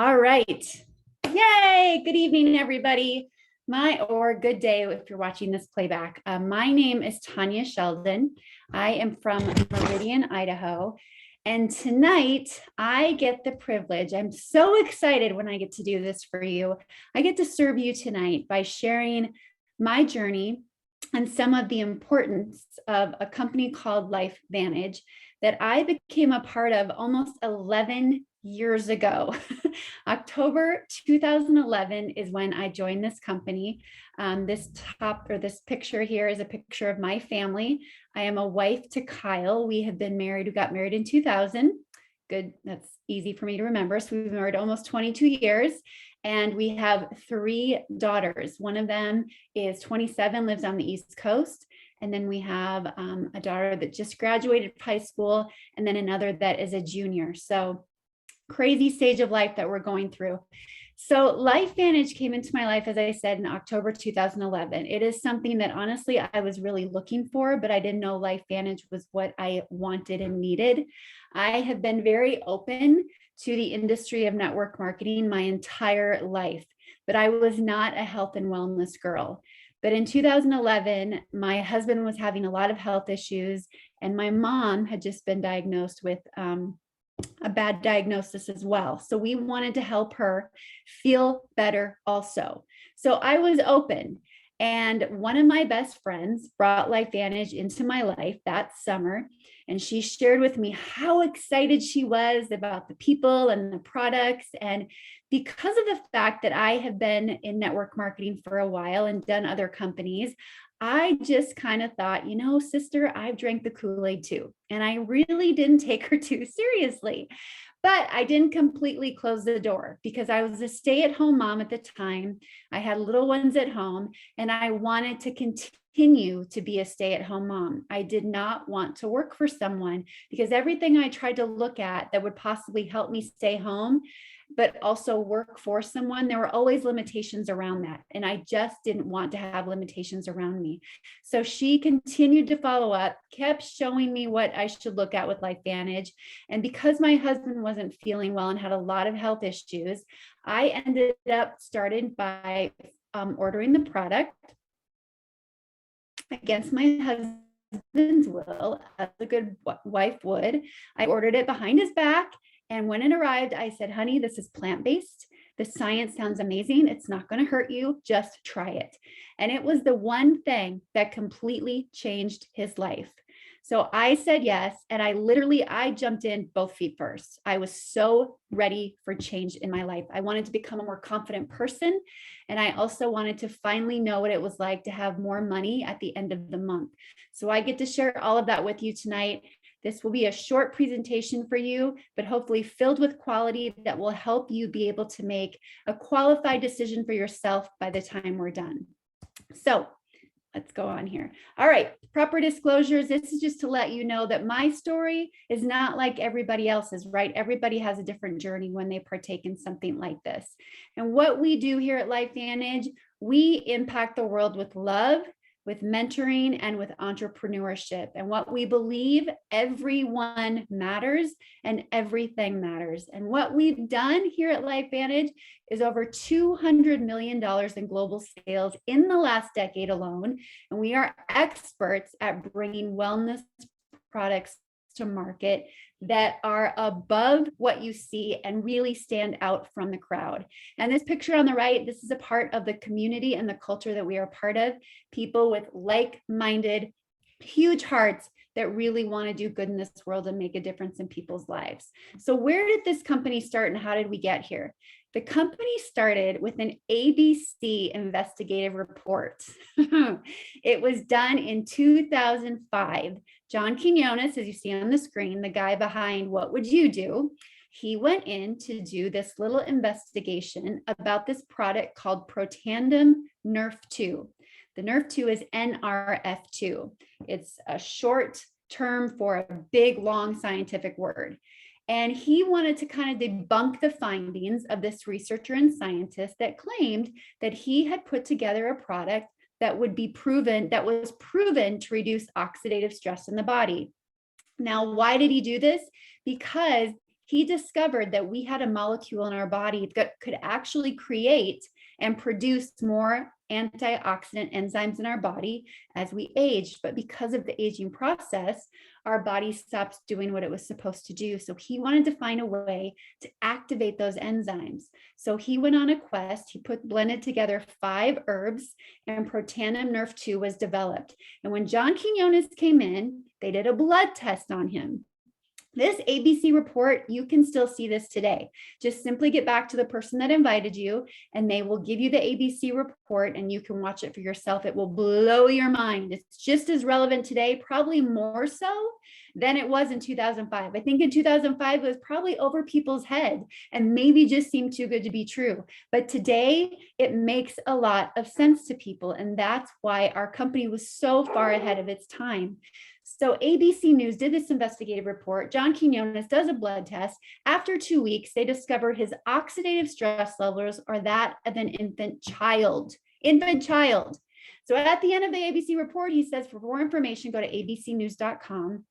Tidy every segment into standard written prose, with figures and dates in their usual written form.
All right. Yay. Good evening, everybody. Or good day if you're watching this playback. My name is Tanya Sheldon. I am from Meridian, Idaho. And tonight I get the privilege. I'm so excited when I get to do this for you. I get to serve you tonight by sharing my journey and some of the importance of a company called Lifevantage that I became a part of almost 11 years ago. October 2011 is when I joined this company. This picture here is a picture of my family. I am a wife to Kyle. We got married in 2000. Good, that's easy for me to remember. So we've been married almost 22 years. And we have 3 daughters. One of them is 27, lives on the East Coast. And then we have a daughter that just graduated high school, and then another that is a junior. So crazy stage of life that we're going through. So Lifevantage came into my life, as I said, in October 2011. It is something that honestly I was really looking for, but I didn't know Lifevantage was what I wanted and needed. I have been very open to the industry of network marketing my entire life, but I was not a health and wellness girl. But in 2011, my husband was having a lot of health issues, and my mom had just been diagnosed with a bad diagnosis as well. So we wanted to help her feel better also. So I was open. And one of my best friends brought Lifevantage into my life that summer. And she shared with me how excited she was about the people and the products. And because of the fact that I have been in network marketing for a while and done other companies, I just kind of thought, sister, I've drank the Kool-Aid too. And I really didn't take her too seriously. But I didn't completely close the door because I was a stay-at-home mom at the time. I had little ones at home, and I wanted to continue to be a stay-at-home mom. I did not want to work for someone because everything I tried to look at that would possibly help me stay home, but also work for someone, there were always limitations around that. And I just didn't want to have limitations around me. So she continued to follow up, kept showing me what I should look at with Lifevantage. And because my husband wasn't feeling well and had a lot of health issues, I ended up starting by ordering the product against my husband's will, as a good wife would. I ordered it behind his back. And when it arrived, I said, honey, this is plant-based. The science sounds amazing. It's not going to hurt you. Just try it. And it was the one thing that completely changed his life. So I said yes. And I jumped in both feet first. I was so ready for change in my life. I wanted to become a more confident person. And I also wanted to finally know what it was like to have more money at the end of the month. So I get to share all of that with you tonight. This will be a short presentation for you, but hopefully filled with quality that will help you be able to make a qualified decision for yourself by the time we're done. So let's go on here. All right, proper disclosures. This is just to let you know that my story is not like everybody else's, right? Everybody has a different journey when they partake in something like this. And what we do here at Lifevantage, we impact the world with love, with mentoring, and with entrepreneurship. And what we believe, everyone matters and everything matters. And what we've done here at Lifevantage is over $200 million in global sales in the last decade alone. And we are experts at bringing wellness products to market that are above what you see and really stand out from the crowd. And this picture on the right, this is a part of the community and the culture that we are part of. People with like-minded, huge hearts that really want to do good in this world and make a difference in people's lives. So where did this company start and how did we get here? The company started with an ABC investigative report. It was done in 2005. John Quinones, as you see on the screen, the guy behind What Would You Do? He went in to do this little investigation about this product called Protandim Nerf 2. The Nerf 2 is NRF2. It's a short term for a big, long scientific word. And he wanted to kind of debunk the findings of this researcher and scientist that claimed that he had put together a product that was proven to reduce oxidative stress in the body. Now, why did he do this? Because he discovered that we had a molecule in our body that could actually create and produce more antioxidant enzymes in our body as we aged. But because of the aging process, our body stops doing what it was supposed to do. So he wanted to find a way to activate those enzymes. So he went on a quest. He blended together 5 herbs, and Protandim Nerf 2 was developed. And when John Quinones came in, they did a blood test on him. This ABC report, you can still see this today. Just simply get back to the person that invited you, and they will give you the ABC report, and you can watch it for yourself. It will blow your mind. It's just as relevant today, probably more so than it was in 2005. I think in 2005, it was probably over people's head and maybe just seemed too good to be true. But today, it makes a lot of sense to people, and that's why our company was so far ahead of its time. So ABC News did this investigative report. John Quinones does a blood test. After 2 weeks, they discovered his oxidative stress levels are that of an infant child. So at the end of the ABC report, he says, for more information, go to abcnews.com.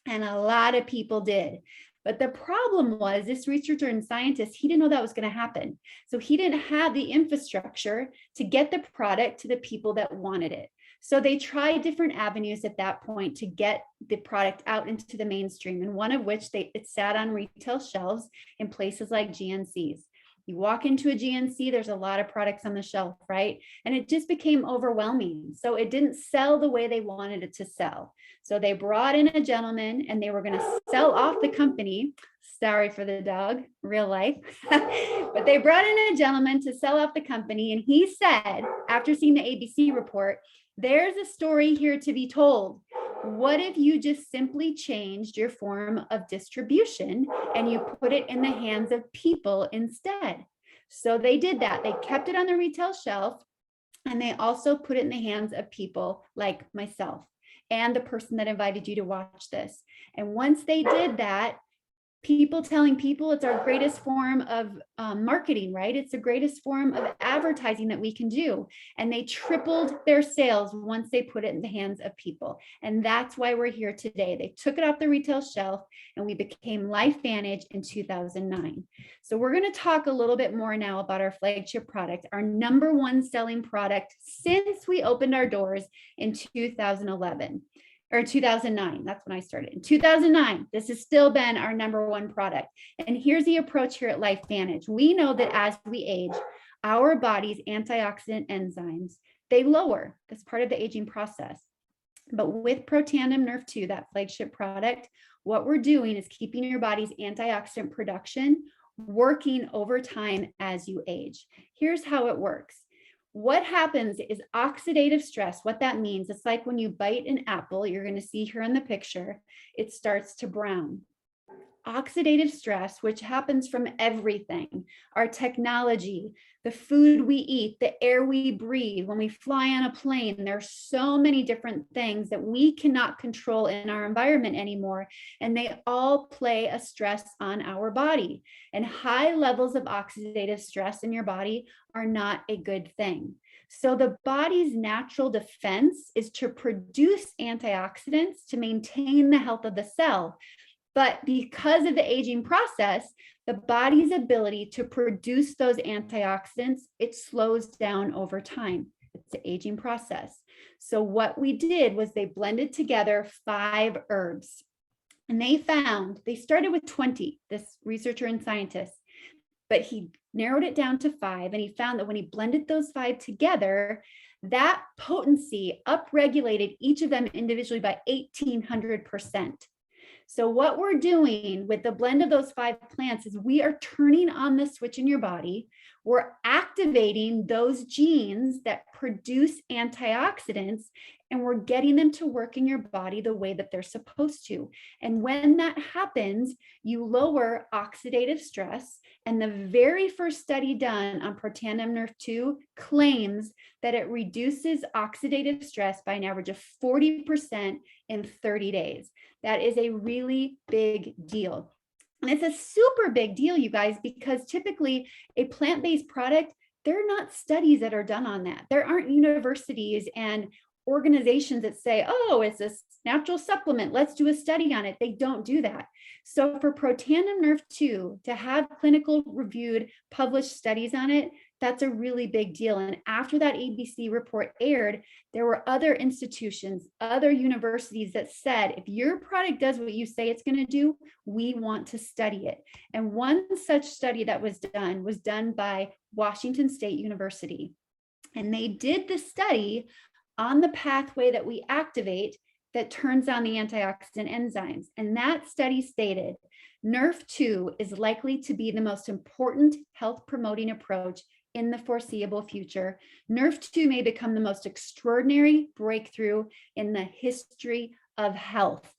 And a lot of people did. But the problem was this researcher and scientist, he didn't know that was going to happen. So he didn't have the infrastructure to get the product to the people that wanted it. So they tried different avenues at that point to get the product out into the mainstream, and one of which it sat on retail shelves in places like GNCs. You walk into a GNC, there's a lot of products on the shelf, right? And it just became overwhelming. So it didn't sell the way they wanted it to sell. So they brought in a gentleman, and they were going to sell off the company. Sorry for the dog, real life. But they brought in a gentleman to sell off the company. And he said, after seeing the ABC report, there's a story here to be told. What if you just simply changed your form of distribution and you put it in the hands of people instead? So they did that. They kept it on the retail shelf, and they also put it in the hands of people like myself and the person that invited you to watch this. And once they did that, people telling people it's our greatest form of marketing, right? It's the greatest form of advertising that we can do. And they tripled their sales once they put it in the hands of people. And that's why we're here today. They took it off the retail shelf, and we became Lifevantage in 2009. So we're going to talk a little bit more now about our flagship product, our #1 selling product since we opened our doors in 2011. Or 2009, that's when I started. In 2009, this has still been our #1 product. And here's the approach here at Lifevantage. We know that as we age, our body's antioxidant enzymes, they lower. That's part of the aging process. But with Protandim Nerf 2, that flagship product, what we're doing is keeping your body's antioxidant production working over time as you age. Here's how it works. What happens is oxidative stress. What that means, it's like when you bite an apple, you're going to see here in the picture, it starts to brown. Oxidative stress, which happens from everything, our technology, the food we eat, the air we breathe, when we fly on a plane, there's so many different things that we cannot control in our environment anymore. And they all play a stress on our body. And high levels of oxidative stress in your body are not a good thing. So the body's natural defense is to produce antioxidants to maintain the health of the cell. But because of the aging process, the body's ability to produce those antioxidants, it slows down over time. It's the aging process. So what we did was they blended together 5 herbs. And they started with 20, this researcher and scientist, but he narrowed it down to 5. And he found that when he blended those 5 together, that potency upregulated each of them individually by 1,800%. So what we're doing with the blend of those 5 plants is we are turning on the switch in your body. We're activating those genes that produce antioxidants, and we're getting them to work in your body the way that they're supposed to. And when that happens, you lower oxidative stress. And the very first study done on Protandim Nerf 2 claims that it reduces oxidative stress by an average of 40% in 30 days. That is a really big deal. And it's a super big deal, you guys, because typically a plant-based product, there are not studies that are done on that. There aren't universities and organizations that say, oh, it's this natural supplement. Let's do a study on it. They don't do that. So for Protandim Nerf 2 to have clinical reviewed published studies on it, that's a really big deal. And after that ABC report aired, there were other institutions, other universities that said, if your product does what you say it's going to do, we want to study it. And one such study that was done by Washington State University. And they did the study on the pathway that we activate that turns on the antioxidant enzymes. And that study stated, Nerf 2 is likely to be the most important health promoting approach in the foreseeable future. Nerf 2 may become the most extraordinary breakthrough in the history of health.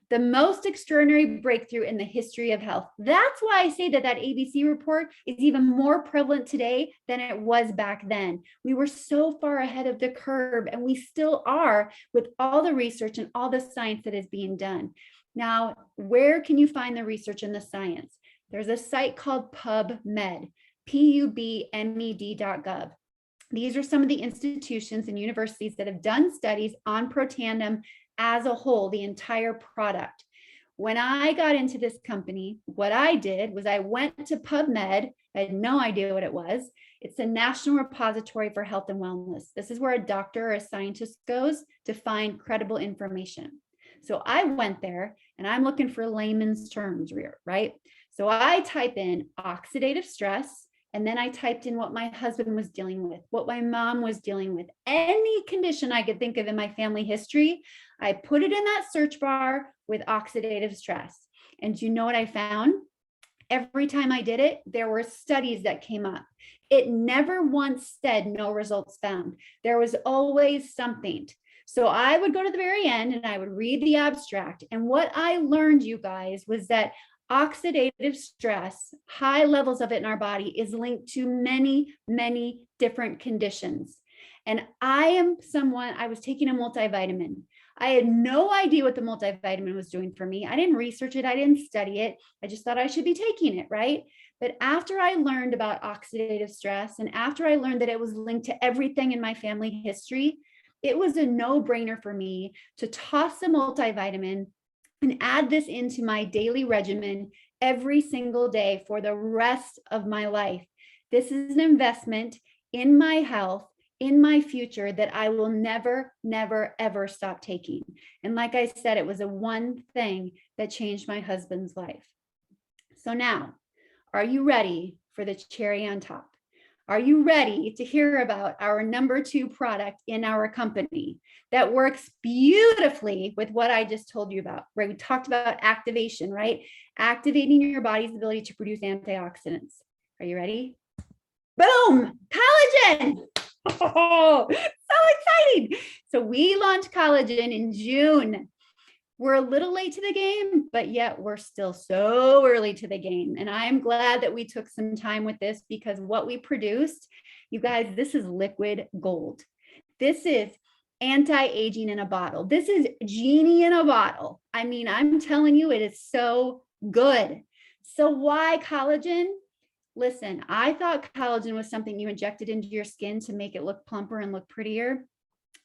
The most extraordinary breakthrough in the history of health. That's why I say that ABC report is even more prevalent today than it was back then. We were so far ahead of the curve, and we still are with all the research and all the science that is being done. Now, where can you find the research and the science? There's a site called PubMed, PUBMED.gov. These are some of the institutions and universities that have done studies on Protandim as a whole, the entire product. When I got into this company, what I did was I went to PubMed. I had no idea what it was. It's a national repository for health and wellness. This is where a doctor or a scientist goes to find credible information. So I went there and I'm looking for layman's terms, right? So I type in oxidative stress, and then I typed in what my husband was dealing with, what my mom was dealing with, any condition I could think of in my family history. I put it in that search bar with oxidative stress. And you know what I found? Every time I did it, there were studies that came up. It never once said no results found. There was always something. So I would go to the very end and I would read the abstract. And what I learned, you guys, was that oxidative stress, high levels of it in our body, is linked to many, many different conditions. And I was taking a multivitamin. I had no idea what the multivitamin was doing for me. I didn't research it. I didn't study it. I just thought I should be taking it, right? But after I learned about oxidative stress, and after I learned that it was linked to everything in my family history, it was a no-brainer for me to toss a multivitamin and add this into my daily regimen every single day for the rest of my life. This is an investment in my health, in my future, that I will never, never, ever stop taking. And like I said, it was a one thing that changed my husband's life. So now, are you ready for the cherry on top? Are you ready to hear about our number 2 product in our company that works beautifully with what I just told you about, right? We talked about activation, right? Activating your body's ability to produce antioxidants. Are you ready? Boom, collagen. Oh, so exciting. So we launched collagen in June. We're a little late to the game, but yet we're still so early to the game. And I'm glad that we took some time with this, because what we produced, you guys, this is liquid gold. This is anti-aging in a bottle. This is genie in a bottle. I mean, I'm telling you, it is so good. So why collagen? Listen, I thought collagen was something you injected into your skin to make it look plumper and look prettier.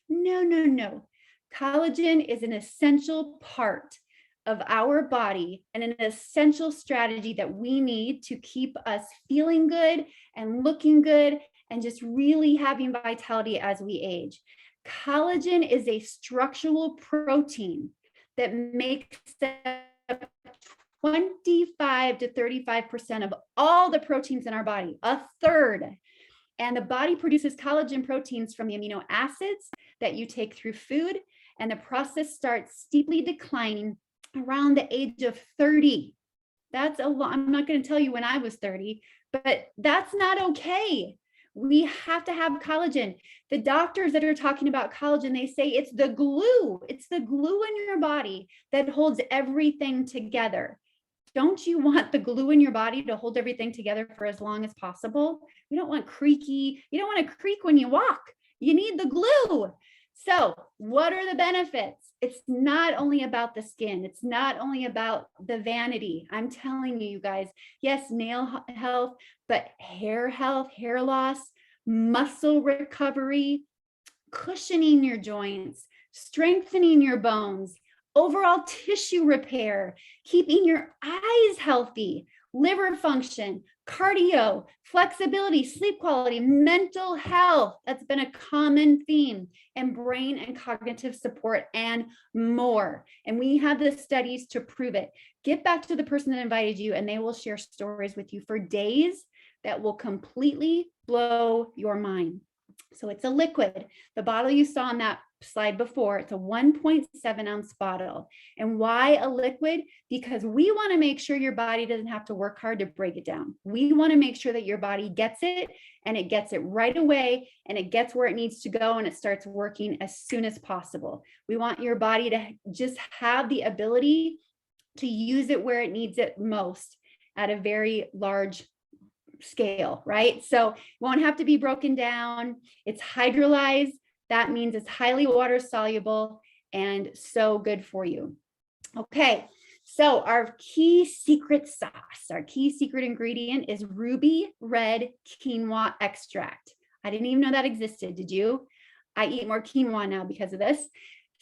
No, no, no. Collagen is an essential part of our body and an essential strategy that we need to keep us feeling good and looking good and just really having vitality as we age. Collagen is a structural protein that makes up 25 to 35% of all the proteins in our body, a third. And the body produces collagen proteins from the amino acids that you take through food. And the process starts steeply declining around the age of 30. That's a lot. I'm not going to tell you when I was 30, but that's not okay. We have to have collagen. The doctors that are talking about collagen, they say it's the glue. It's the glue in your body that holds everything together. Don't you want the glue in your body to hold everything together for as long as possible? You don't want creaky. You don't want to creak when you walk. You need the glue. So what are the benefits? It's not only about the skin. It's not only about the vanity. I'm telling you, you guys, yes, nail health, but hair health, hair loss, muscle recovery, cushioning your joints, strengthening your bones, overall tissue repair, keeping your eyes healthy, liver function, cardio, flexibility, sleep quality, mental health. That's been a common theme, and brain and cognitive support and more. And we have the studies to prove it. Get back to the person that invited you and they will share stories with you for days that will completely blow your mind. So it's a liquid. The bottle you saw on that slide before, it's a 1.7 ounce bottle. And why a liquid? Because we want to make sure your body doesn't have to work hard to break it down. We want to make sure that your body gets it, and it gets it right away, and it gets where it needs to go, and it starts working as soon as possible. We want your body to just have the ability to use it where it needs it most at a very large scale, right? So it won't have to be broken down. It's hydrolyzed. That means it's highly water soluble and so good for you. Okay, so our key secret sauce, our key secret ingredient is ruby red quinoa extract. I didn't even know that existed. Did you? I eat more quinoa now because of this.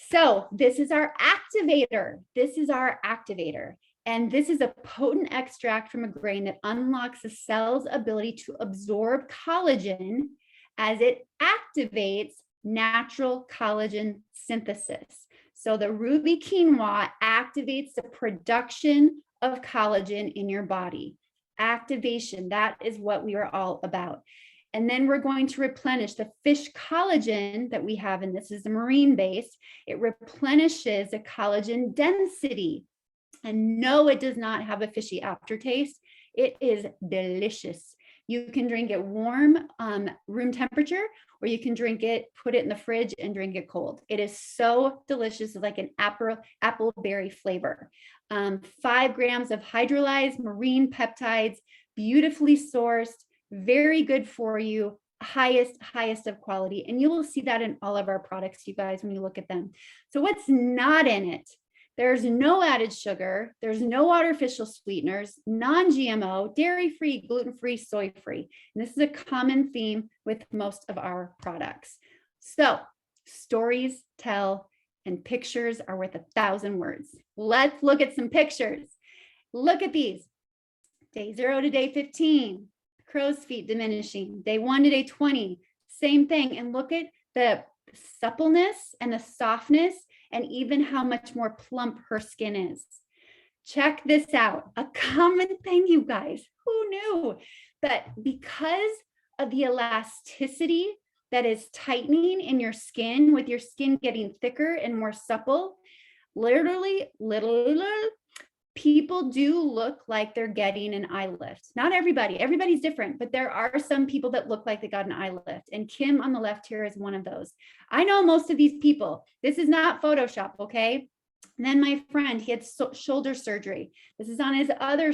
So this is our activator. This is our activator. And this is a potent extract from a grain that unlocks the cell's ability to absorb collagen as it activates natural collagen synthesis. So the ruby quinoa activates the production of collagen in your body. Activation, that is what we are all about. And then we're going to replenish the fish collagen that we have, and this is the marine based. It replenishes the collagen density. And no, it does not have a fishy aftertaste. It is delicious. You can drink it warm, room temperature, or you can drink it, put it in the fridge and drink it cold. It is so delicious. It's like an apple berry flavor. 5 grams of hydrolyzed marine peptides, beautifully sourced, very good for you, highest of quality. And you will see that in all of our products, you guys, when you look at them. So what's not in it? There's no added sugar. There's no artificial sweeteners, non-GMO, dairy-free, gluten-free, soy-free. And this is a common theme with most of our products. So stories tell and pictures are worth 1,000 words. Let's look at some pictures. Look at these. Day 0 to day 15, crow's feet diminishing. Day 1 to day 20, same thing. And look at the suppleness and the softness, and even how much more plump her skin is. Check this out. A common thing, you guys, who knew? But because of the elasticity that is tightening in your skin, with your skin getting thicker and more supple, literally, people do look like they're getting an eye lift. Not everybody, everybody's different, but there are some people that look like they got an eye lift. And Kim on the left here is one of those. I know most of these people. This is not Photoshop, okay? And then my friend, he had shoulder surgery. This is on his other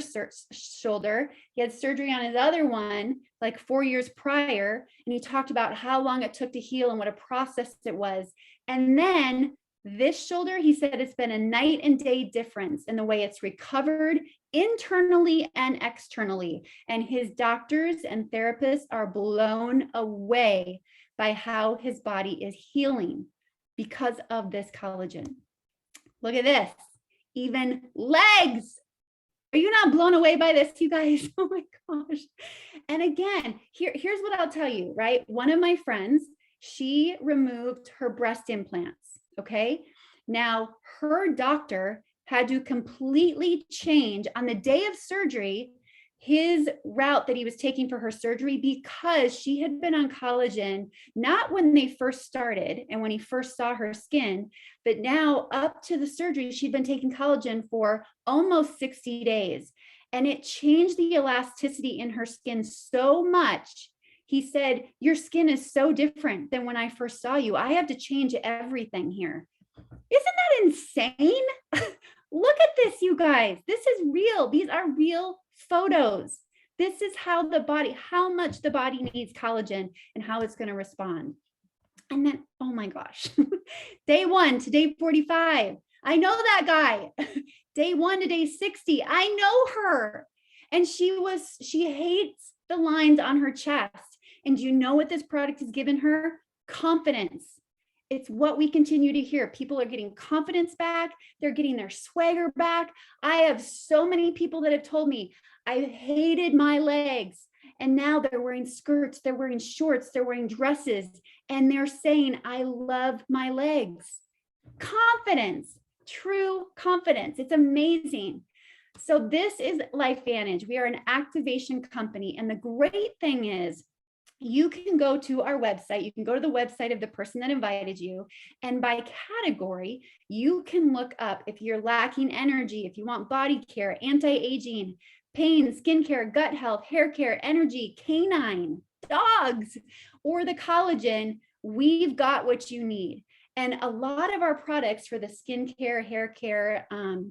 shoulder. He had surgery on his other one like 4 years prior. And he talked about how long it took to heal and what a process it was. And then this shoulder, he said, it's been a night and day difference in the way it's recovered internally and externally. And his doctors and therapists are blown away by how his body is healing because of this collagen. Look at this, even legs. Are you not blown away by this, you guys? Oh my gosh. And again, here's what I'll tell you, right? One of my friends, she removed her breast implants. Okay. Now her doctor had to completely change on the day of surgery his route that he was taking for her surgery, because she had been on collagen, not when they first started and when he first saw her skin, but now up to the surgery, she'd been taking collagen for almost 60 days. And it changed the elasticity in her skin so much. He said, your skin is so different than when I first saw you. I have to change everything here. Isn't that insane? Look at this, you guys. This is real. These are real photos. This is how much the body needs collagen and how it's going to respond. And then, oh my gosh, day 1 to day 45. I know that guy. Day 1 to day 60. I know her. And she hates the lines on her chest. And do you know what this product has given her? Confidence. It's what we continue to hear. People are getting confidence back. They're getting their swagger back. I have so many people that have told me, I hated my legs. And now they're wearing skirts, they're wearing shorts, they're wearing dresses, and they're saying, I love my legs. Confidence, true confidence. It's amazing. So this is Lifevantage. We are an activation company. And the great thing is, you can go to our website. You can go to the website of the person that invited you. And by category, you can look up if you're lacking energy, if you want body care, anti-aging, pain, skincare, gut health, hair care, energy, canine, dogs, or the collagen. We've got what you need. And a lot of our products for the skincare, hair care,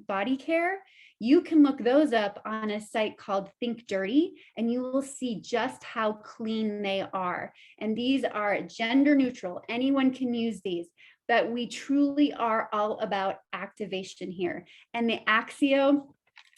body care, you can look those up on a site called Think Dirty, and you will see just how clean they are. And these are gender neutral. Anyone can use these, but we truly are all about activation here. And the Axio,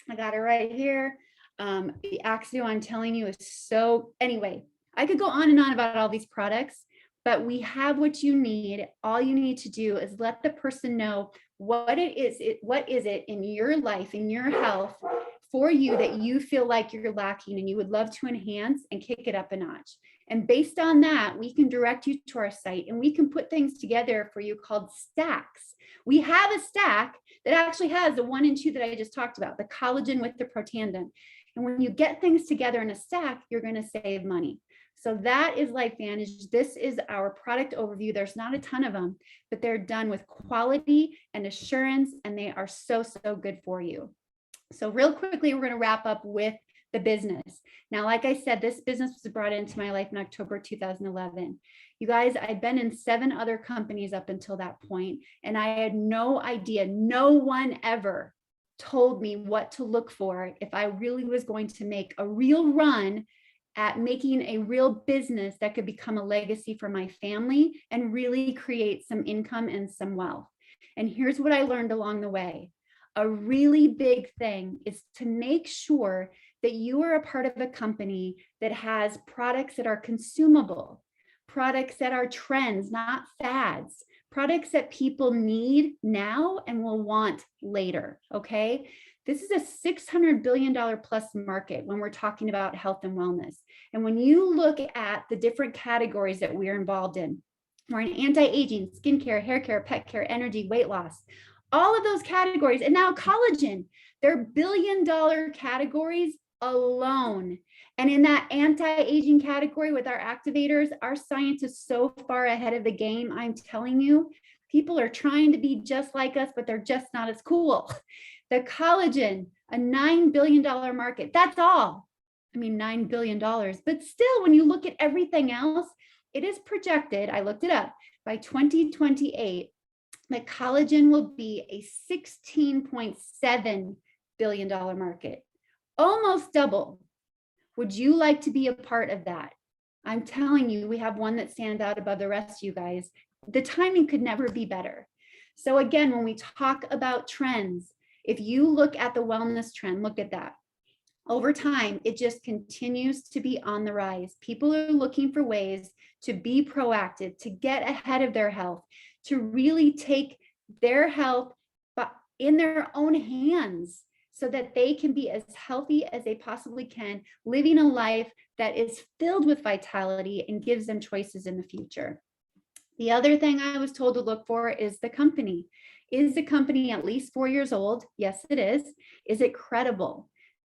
I got it right here. The Axio, I'm telling you, is so, anyway, I could go on and on about all these products, but we have what you need. All you need to do is let the person know what it is. What is it in your life, in your health for you that you feel like you're lacking and you would love to enhance and kick it up a notch. And based on that, we can direct you to our site and we can put things together for you called stacks. We have a stack that actually has the 1 and 2 that I just talked about, the collagen with the Protandim. And when you get things together in a stack, you're going to save money. So that is Lifevantage. This is our product overview. There's not a ton of them, but they're done with quality and assurance, and they are so, so good for you. So real quickly, we're going to wrap up with the business. Now, like I said, this business was brought into my life in October 2011. You guys, I'd been in 7 other companies up until that point, and I had no idea. No one ever told me what to look for if I really was going to make a real run at making a real business that could become a legacy for my family and really create some income and some wealth. And here's what I learned along the way. A really big thing is to make sure that you are a part of a company that has products that are consumable, products that are trends, not fads, products that people need now and will want later, okay? This is a $600 billion plus market when we're talking about health and wellness. And when you look at the different categories that we're involved in, we're in anti-aging, skincare, hair care, pet care, energy, weight loss, all of those categories. And now collagen, they're $1 billion categories alone. And in that anti-aging category with our activators, our science is so far ahead of the game. I'm telling you, people are trying to be just like us, but they're just not as cool. The collagen, a $9 billion market. That's all. I mean, $9 billion. But still, when you look at everything else, it is projected, I looked it up, by 2028, that collagen will be a $16.7 billion market, almost double. Would you like to be a part of that? I'm telling you, we have one that stands out above the rest, you guys. The timing could never be better. So again, when we talk about trends, if you look at the wellness trend, look at that. Over time, it just continues to be on the rise. People are looking for ways to be proactive, to get ahead of their health, to really take their health in their own hands so that they can be as healthy as they possibly can, living a life that is filled with vitality and gives them choices in the future. The other thing I was told to look for is the company. Is the company at least 4 years old? Yes, it is. Is it credible?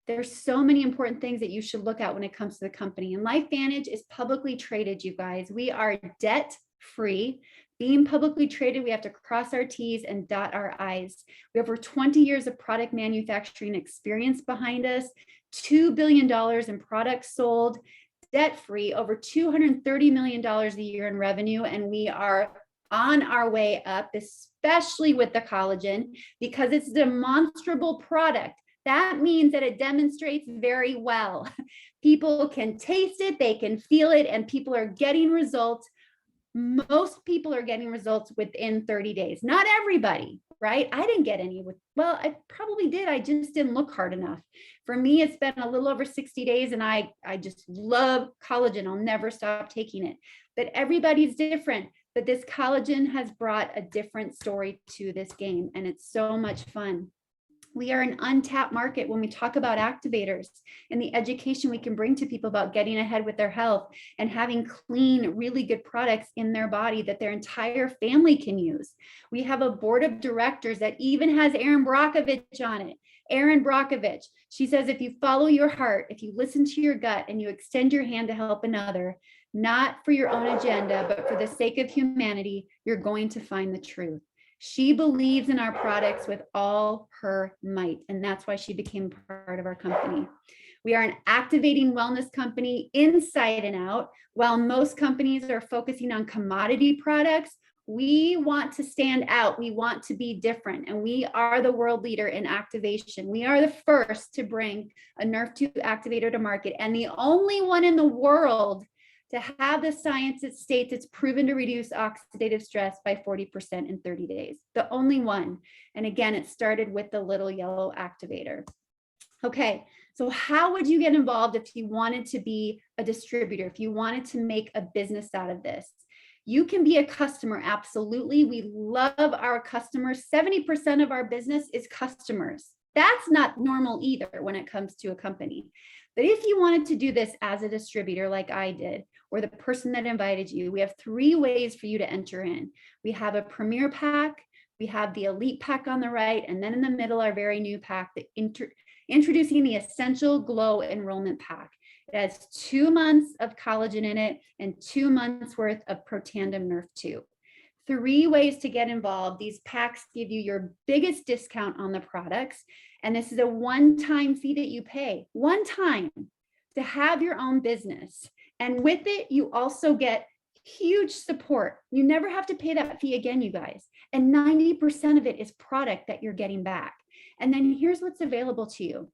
There's so many important things that you should look at when it comes to the company. And Lifevantage is publicly traded, you guys. We are debt-free. Being publicly traded, we have to cross our T's and dot our I's. We have over 20 years of product manufacturing experience behind us, $2 billion in products sold, debt-free, over $230 million a year in revenue, and we are on our way up, especially with the collagen, because it's a demonstrable product. That means that it demonstrates very well. People can taste it, they can feel it, and people are getting results. Most people are getting results within 30 days. Not everybody, right? I didn't get any well, I probably did. I just didn't look hard enough. For me, it's been a little over 60 days and I just love collagen. I'll never stop taking it. But everybody's different. But this collagen has brought a different story to this game, and it's so much fun. We are an untapped market when we talk about activators and the education we can bring to people about getting ahead with their health and having clean, really good products in their body that their entire family can use. We have a board of directors that even has Erin Brockovich on it. Erin Brockovich, she says, if you follow your heart, if you listen to your gut and you extend your hand to help another, not for your own agenda, but for the sake of humanity, you're going to find the truth. She believes in our products with all her might, and that's why she became part of our company. We are an activating wellness company inside and out. While most companies are focusing on commodity products, we want to stand out. We want to be different, and we are the world leader in activation. We are the first to bring a Nerf2 activator to market, and the only one in the world to have the science that states it's proven to reduce oxidative stress by 40% in 30 days. The only one. And again, it started with the little yellow activator. Okay, so how would you get involved if you wanted to be a distributor, if you wanted to make a business out of this? You can be a customer, absolutely. We love our customers. 70% of our business is customers. That's not normal either when it comes to a company. But if you wanted to do this as a distributor like I did, or the person that invited you, we have 3 ways for you to enter in. We have a premier pack, we have the elite pack on the right, and then in the middle, our very new pack, introducing the Essential Glow Enrollment Pack. It has 2 months of collagen in it and 2 months worth of Protandim Nerf2. 3 ways to get involved. These packs give you your biggest discount on the products. And this is a one-time fee that you pay, one time, to have your own business. And with it, you also get huge support. You never have to pay that fee again, you guys. And 90% of it is product that you're getting back. And then here's what's available to you.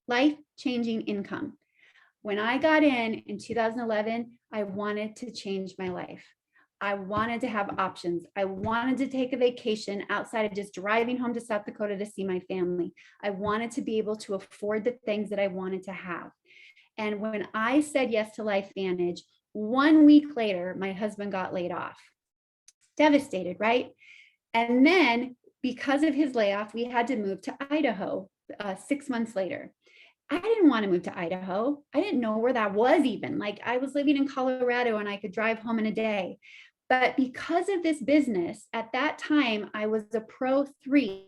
Life-changing income. When I got in 2011, I wanted to change my life. I wanted to have options. I wanted to take a vacation outside of just driving home to South Dakota to see my family. I wanted to be able to afford the things that I wanted to have. And when I said yes to Lifevantage, 1 week later, my husband got laid off. Devastated, right? And then because of his layoff, we had to move to Idaho 6 months later. I didn't want to move to Idaho. I didn't know where that was even. Like, I was living in Colorado and I could drive home in a day. But because of this business, at that time, I was a Pro 3.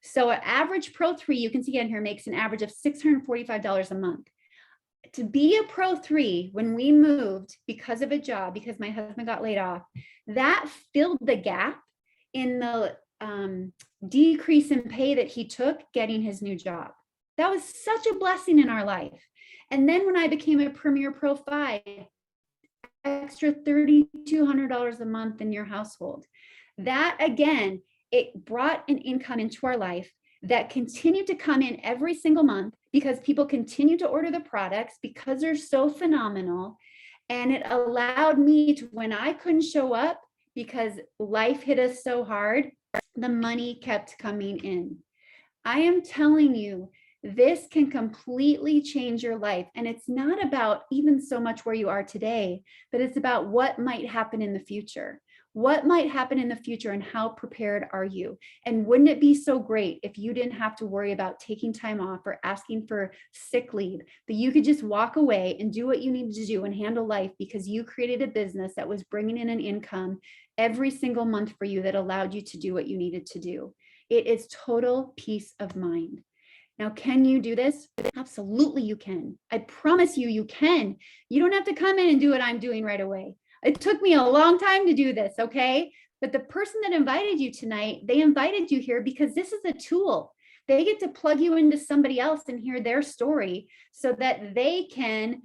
So an average Pro 3, you can see in here, makes an average of $645 a month. To be a Pro 3, when we moved because of a job, because my husband got laid off, that filled the gap in the decrease in pay that he took getting his new job. That was such a blessing in our life. And then when I became a Premier Pro 5, extra $3,200 a month in your household. That again, it brought an income into our life that continued to come in every single month because people continue to order the products because they're so phenomenal. And it allowed me to, when I couldn't show up because life hit us so hard, the money kept coming in. I am telling you, this can completely change your life. And it's not about even so much where you are today, but it's about what might happen in the future. What might happen in the future and how prepared are you? And wouldn't it be so great if you didn't have to worry about taking time off or asking for sick leave, but you could just walk away and do what you needed to do and handle life because you created a business that was bringing in an income every single month for you that allowed you to do what you needed to do. It is total peace of mind. Now, can you do this? Absolutely, you can. I promise you, you can. You don't have to come in and do what I'm doing right away. It took me a long time to do this, okay? But the person that invited you tonight, they invited you here because this is a tool. They get to plug you into somebody else and hear their story so that they can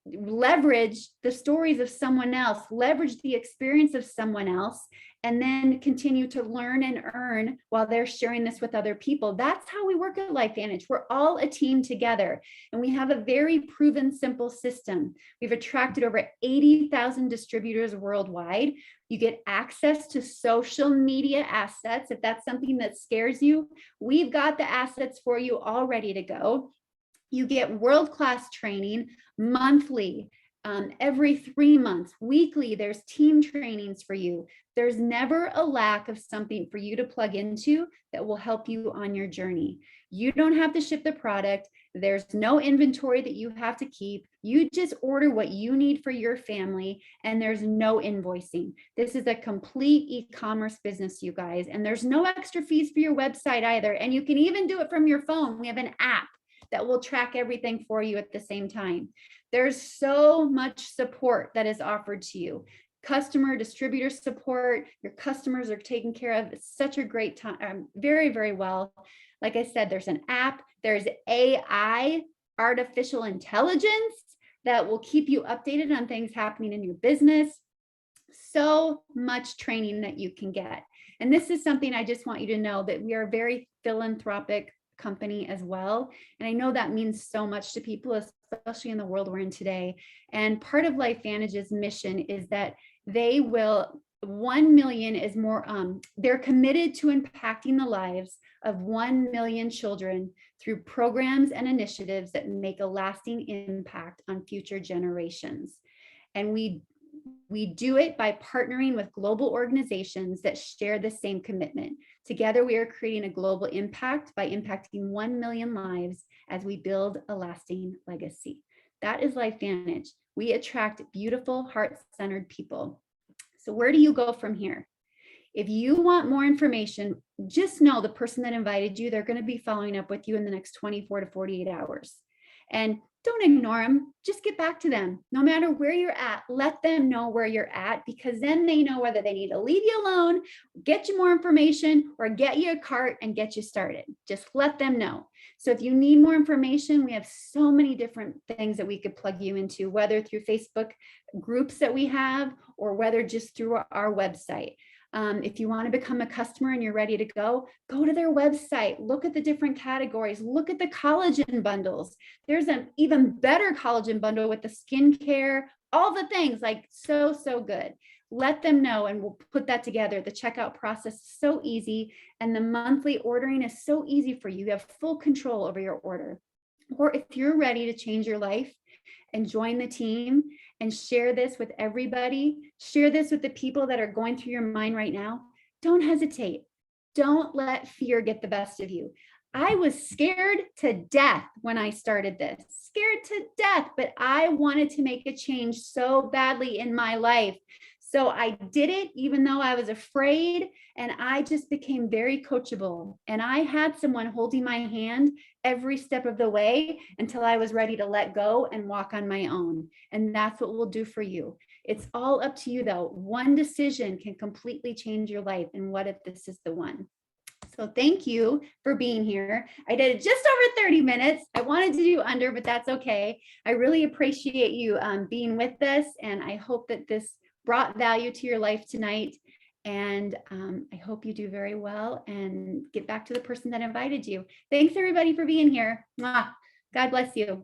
leverage the stories of someone else, leverage the experience of someone else, and then continue to learn and earn while they're sharing this with other people. That's how we work at Lifevantage. We're all a team together, and we have a very proven, simple system. We've attracted over 80,000 distributors worldwide. You get access to social media assets. If that's something that scares you, we've got the assets for you all ready to go. You get world-class training monthly. every 3 months, weekly, there's team trainings for you. There's never a lack of something for you to plug into that will help you on your journey. You don't have to ship the product. There's no inventory that you have to keep. You just order what you need for your family, and there's no invoicing. This is a complete e-commerce business, you guys, and there's no extra fees for your website either. And you can even do it from your phone. We have an app that will track everything for you at the same time. There's so much support that is offered to you. Customer, distributor support, your customers are taken care of. It's such a great time, very, very well. Like I said, there's an app, there's AI, artificial intelligence, that will keep you updated on things happening in your business. So much training that you can get. And this is something I just want you to know, that we are a very philanthropic company as well. And I know that means so much to people, especially in the world we're in today. And part of Lifevantage's mission is that they will 1 million is more, they're committed to impacting the lives of 1 million children through programs and initiatives that make a lasting impact on future generations. And we do it by partnering with global organizations that share the same commitment. Together, we are creating a global impact by impacting 1 million lives as we build a lasting legacy. That is Lifevantage. We attract beautiful, heart-centered people. So where do you go from here? If you want more information, just know the person that invited you, they're going to be following up with you in the next 24 to 48 hours. And don't ignore them. Just get back to them. No matter where you're at, let them know where you're at, because then they know whether they need to leave you alone, get you more information, or get you a cart and get you started. Just let them know. So if you need more information, we have so many different things that we could plug you into, whether through Facebook groups that we have, or whether just through our website. If you want to become a customer and you're ready to go to their website, look at the different categories, look at the collagen bundles. There's an even better collagen bundle with the skincare, all the things, like so good. Let them know and we'll put that together. The checkout process is so easy, and the monthly ordering is so easy for you. You have full control over your order. Or if you're ready to change your life and join the team and share this with everybody, share this with the people that are going through your mind right now, don't hesitate. Don't let fear get the best of you. I was scared to death when I started this, scared to death, but I wanted to make a change so badly in my life. So I did it even though I was afraid, and I just became very coachable. And I had someone holding my hand every step of the way until I was ready to let go and walk on my own. And that's what we'll do for you. It's all up to you though. One decision can completely change your life. And what if this is the one? So thank you for being here. I did it just over 30 minutes. I wanted to do under, but that's okay. I really appreciate you being with us. And I hope that this brought value to your life tonight. And I hope you do very well and get back to the person that invited you. Thanks everybody for being here. Mwah. God bless you.